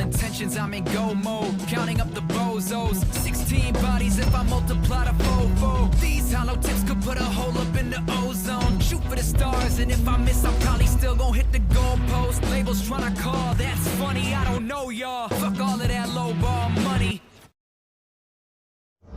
intentions, I'm in go mode. Counting up the bozos. 16 bodies if I multiply the fofo. These hollow tips could put a hole up in the ozone. Shoot for the stars, and if I miss, I'm probably still gon' hit the goalpost. Labels tryna call, that's funny, I don't know y'all. Fuck all of that low ball money.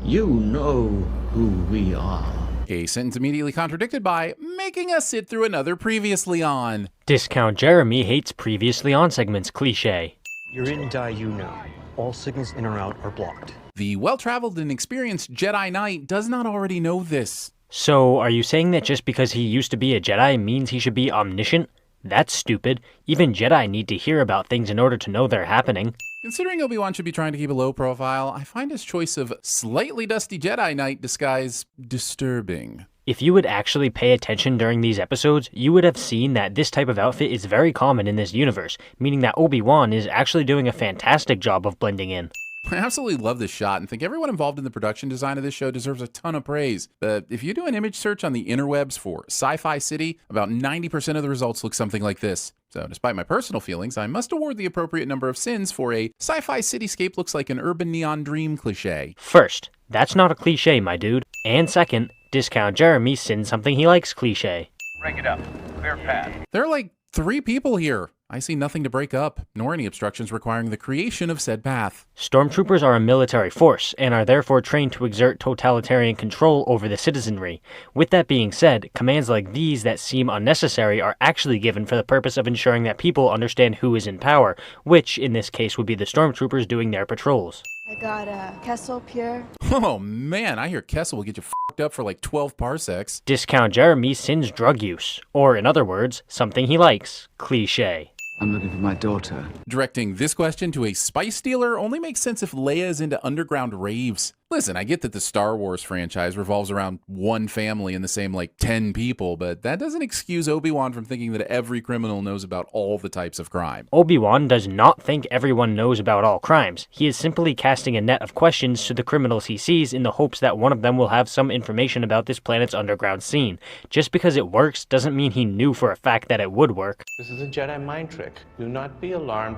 You know who we are. A sentence immediately contradicted by making us sit through another Previously On. Discount Jeremy hates Previously On segments cliche. You're in Die You Know. All signals in or out are blocked. The well-traveled and experienced Jedi Knight does not already know this. So, are you saying that just because he used to be a Jedi means he should be omniscient? That's stupid. Even Jedi need to hear about things in order to know they're happening. Considering Obi-Wan should be trying to keep a low profile, I find his choice of slightly dusty Jedi Knight disguise disturbing. If you would actually pay attention during these episodes, you would have seen that this type of outfit is very common in this universe, meaning that Obi-Wan is actually doing a fantastic job of blending in. I absolutely love this shot and think everyone involved in the production design of this show deserves a ton of praise. But if you do an image search on the interwebs for Sci-Fi City, about 90% of the results look something like this. So despite my personal feelings, I must award the appropriate number of sins for a sci-fi cityscape looks like an urban neon dream cliche. First, that's not a cliche, my dude. And second, Discount Jeremy sins something he likes cliche. Break it up. Clear path. There are like 3 people here. I see nothing to break up, nor any obstructions requiring the creation of said path. Stormtroopers are a military force, and are therefore trained to exert totalitarian control over the citizenry. With that being said, commands like these that seem unnecessary are actually given for the purpose of ensuring that people understand who is in power, which, in this case, would be the Stormtroopers doing their patrols. I got Kessel Pure. Oh man, I hear Kessel will get you f***ed up for like 12 parsecs. Discount Jeremy sins drug use, or in other words, something he likes, cliche. I'm looking for my daughter. Directing this question to a spice dealer only makes sense if Leia is into underground raves. Listen, I get that the Star Wars franchise revolves around one family and the same like 10 people, but that doesn't excuse Obi-Wan from thinking that every criminal knows about all the types of crime. Obi-Wan does not think everyone knows about all crimes. He is simply casting a net of questions to the criminals he sees in the hopes that one of them will have some information about this planet's underground scene. Just because it works doesn't mean he knew for a fact that it would work. This is a Jedi mind trick. Do not be alarmed.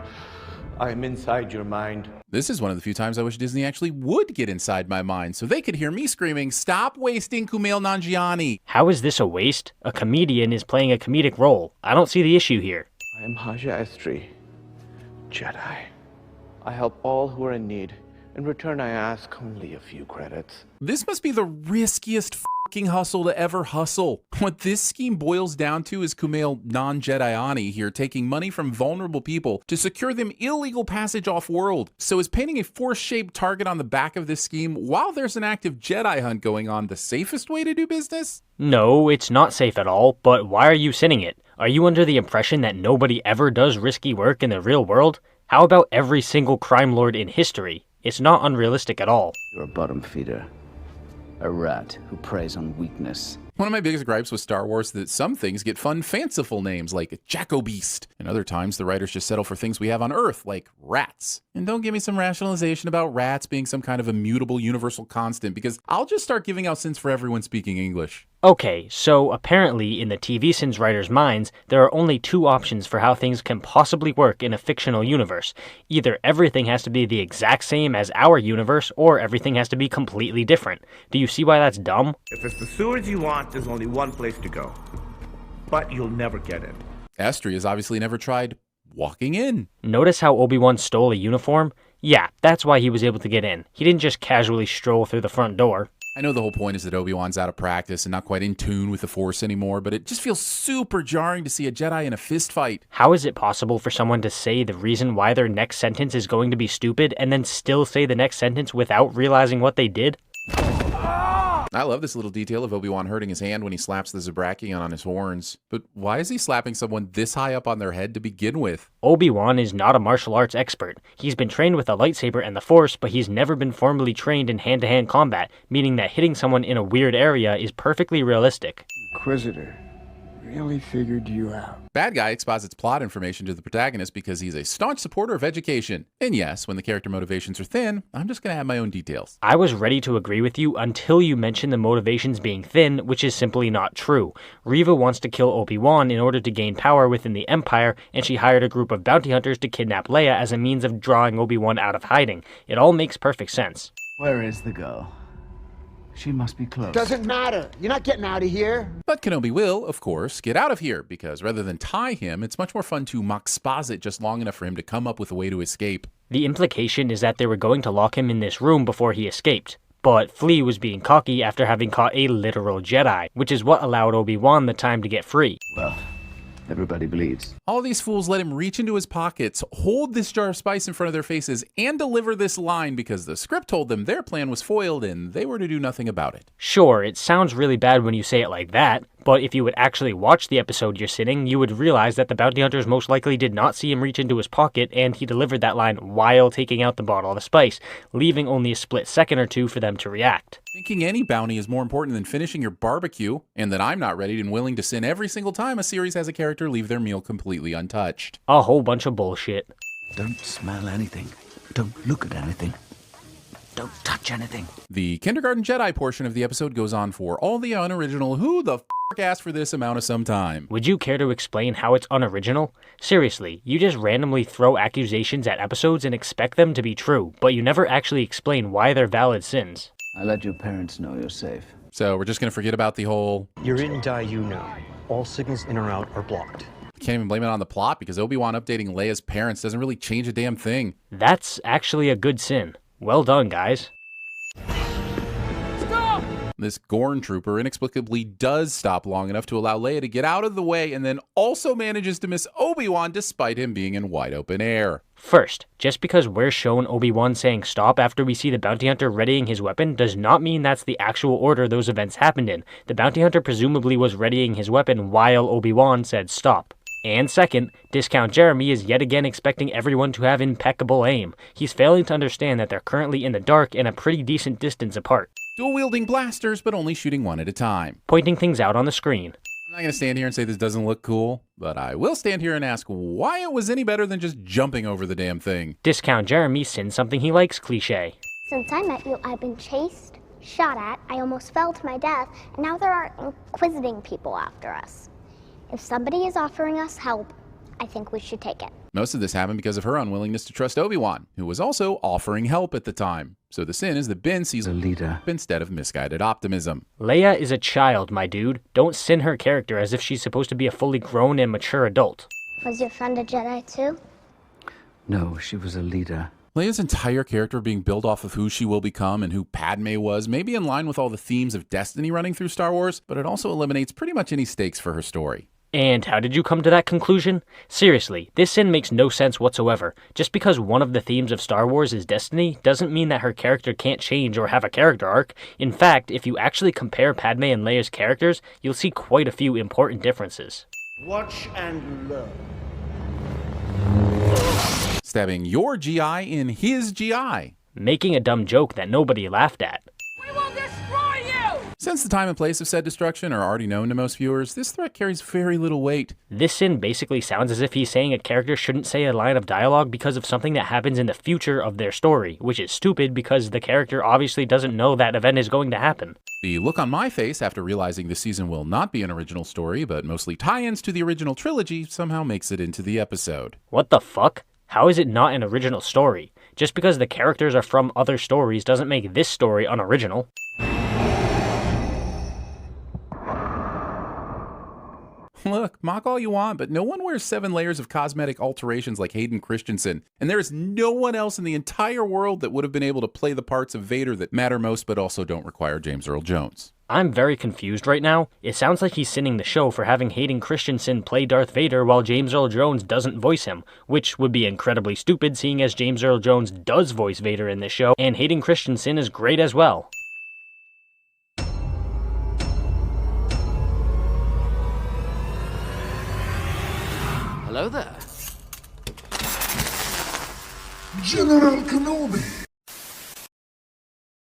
I am inside your mind. This is one of the few times I wish Disney actually would get inside my mind so they could hear me screaming, "Stop wasting Kumail Nanjiani!" How is this a waste? A comedian is playing a comedic role. I don't see the issue here. I am Haja Estri, Jedi. I help all who are in need. In return, I ask only a few credits. This must be the riskiest fucking hustle to ever hustle. What this scheme boils down to is Kumail non-Jediani here taking money from vulnerable people to secure them illegal passage off-world. So is painting a force-shaped target on the back of this scheme while there's an active Jedi hunt going on the safest way to do business? No, it's not safe at all, but why are you sinning it? Are you under the impression that nobody ever does risky work in the real world? How about every single crime lord in history? It's not unrealistic at all. You're a bottom feeder. A rat who preys on weakness. One of my biggest gripes with Star Wars is that some things get fun, fanciful names like Jacobeast, and other times the writers just settle for things we have on Earth, like rats. And don't give me some rationalization about rats being some kind of immutable universal constant, because I'll just start giving out sins for everyone speaking English. Okay, so apparently in the TVSins writers' minds, there are only 2 options for how things can possibly work in a fictional universe. Either everything has to be the exact same as our universe, or everything has to be completely different. Do you see why that's dumb? If it's the sewers you want, there's only one place to go. But you'll never get in. Estri has obviously never tried walking in. Notice how Obi-Wan stole a uniform? Yeah, that's why he was able to get in. He didn't just casually stroll through the front door. I know the whole point is that Obi-Wan's out of practice and not quite in tune with the Force anymore, but it just feels super jarring to see a Jedi in a fist fight. How is it possible for someone to say the reason why their next sentence is going to be stupid and then still say the next sentence without realizing what they did? I love this little detail of Obi-Wan hurting his hand when he slaps the Zabrakian on his horns. But why is he slapping someone this high up on their head to begin with? Obi-Wan is not a martial arts expert. He's been trained with a lightsaber and the Force, but he's never been formally trained in hand-to-hand combat, meaning that hitting someone in a weird area is perfectly realistic. Inquisitor, really figured you out. Bad guy exposits plot information to the protagonist because he's a staunch supporter of education. And yes, when the character motivations are thin, I'm just gonna add my own details. I was ready to agree with you until you mentioned the motivations being thin, which is simply not true. Reva wants to kill Obi-Wan in order to gain power within the Empire, and she hired a group of bounty hunters to kidnap Leia as a means of drawing Obi-Wan out of hiding. It all makes perfect sense. Where is the girl? She must be close. Doesn't matter. You're not getting out of here. But Kenobi will, of course, get out of here, because rather than tie him, it's much more fun to exposit just long enough for him to come up with a way to escape. The implication is that they were going to lock him in this room before he escaped. But Flea was being cocky after having caught a literal Jedi, which is what allowed Obi-Wan the time to get free. Well, everybody bleeds. All these fools let him reach into his pockets, hold this jar of spice in front of their faces, and deliver this line because the script told them their plan was foiled and they were to do nothing about it. Sure, it sounds really bad when you say it like that, but if you would actually watch the episode you're sitting, you would realize that the bounty hunters most likely did not see him reach into his pocket, and he delivered that line while taking out the bottle of spice, leaving only a split second or two for them to react. Thinking any bounty is more important than finishing your barbecue, and that I'm not ready and willing to sin every single time a series has a character leave their meal completely untouched. A whole bunch of bullshit. Don't smell anything. Don't look at anything. Don't touch anything. The Kindergarten Jedi portion of the episode goes on for all the unoriginal who the f*** asked for this amount of some time. Would you care to explain how it's unoriginal? Seriously, you just randomly throw accusations at episodes and expect them to be true, but you never actually explain why they're valid sins. I let your parents know you're safe. So we're just gonna forget about the whole... You're in die you know. All signals in or out are blocked. Can't even blame it on the plot because Obi-Wan updating Leia's parents doesn't really change a damn thing. That's actually a good sin. Well done, guys. Stop! This Gorn trooper inexplicably does stop long enough to allow Leia to get out of the way and then also manages to miss Obi-Wan despite him being in wide open air. First, just because we're shown Obi-Wan saying stop after we see the bounty hunter readying his weapon does not mean that's the actual order those events happened in. The bounty hunter presumably was readying his weapon while Obi-Wan said stop. And second, Discount Jeremy is yet again expecting everyone to have impeccable aim. He's failing to understand that they're currently in the dark and a pretty decent distance apart. Dual-wielding blasters, but only shooting one at a time. Pointing things out on the screen. I'm not going to stand here and say this doesn't look cool, but I will stand here and ask why it was any better than just jumping over the damn thing. Discount Jeremy sins something he likes cliche. Since I met you, I've been chased, shot at, I almost fell to my death, and now there are inquisiting people after us. If somebody is offering us help, I think we should take it. Most of this happened because of her unwillingness to trust Obi-Wan, who was also offering help at the time. So the sin is that Ben sees a leader instead of misguided optimism. Leia is a child, my dude. Don't sin her character as if she's supposed to be a fully grown and mature adult. Was your friend a Jedi too? No, she was a leader. Leia's entire character being built off of who she will become and who Padme was may be in line with all the themes of destiny running through Star Wars, but it also eliminates pretty much any stakes for her story. And how did you come to that conclusion? Seriously, this sin makes no sense whatsoever. Just because one of the themes of Star Wars is destiny doesn't mean that her character can't change or have a character arc. In fact, if you actually compare Padme and Leia's characters, you'll see quite a few important differences. Watch and learn. Stabbing your GI in his GI. Making a dumb joke that nobody laughed at. We will destroy you! Since the time and place of said destruction are already known to most viewers, this threat carries very little weight. This sin basically sounds as if he's saying a character shouldn't say a line of dialogue because of something that happens in the future of their story, which is stupid because the character obviously doesn't know that event is going to happen. The look on my face after realizing this season will not be an original story, but mostly tie-ins to the original trilogy, somehow makes it into the episode. What the fuck? How is it not an original story? Just because the characters are from other stories doesn't make this story unoriginal. Look, mock all you want, but no one wears 7 layers of cosmetic alterations like Hayden Christensen, and there is no one else in the entire world that would have been able to play the parts of Vader that matter most but also don't require James Earl Jones. I'm very confused right now. It sounds like he's sinning the show for having Hayden Christensen play Darth Vader while James Earl Jones doesn't voice him, which would be incredibly stupid seeing as James Earl Jones does voice Vader in this show, and Hayden Christensen is great as well. Hello there. General Kenobi!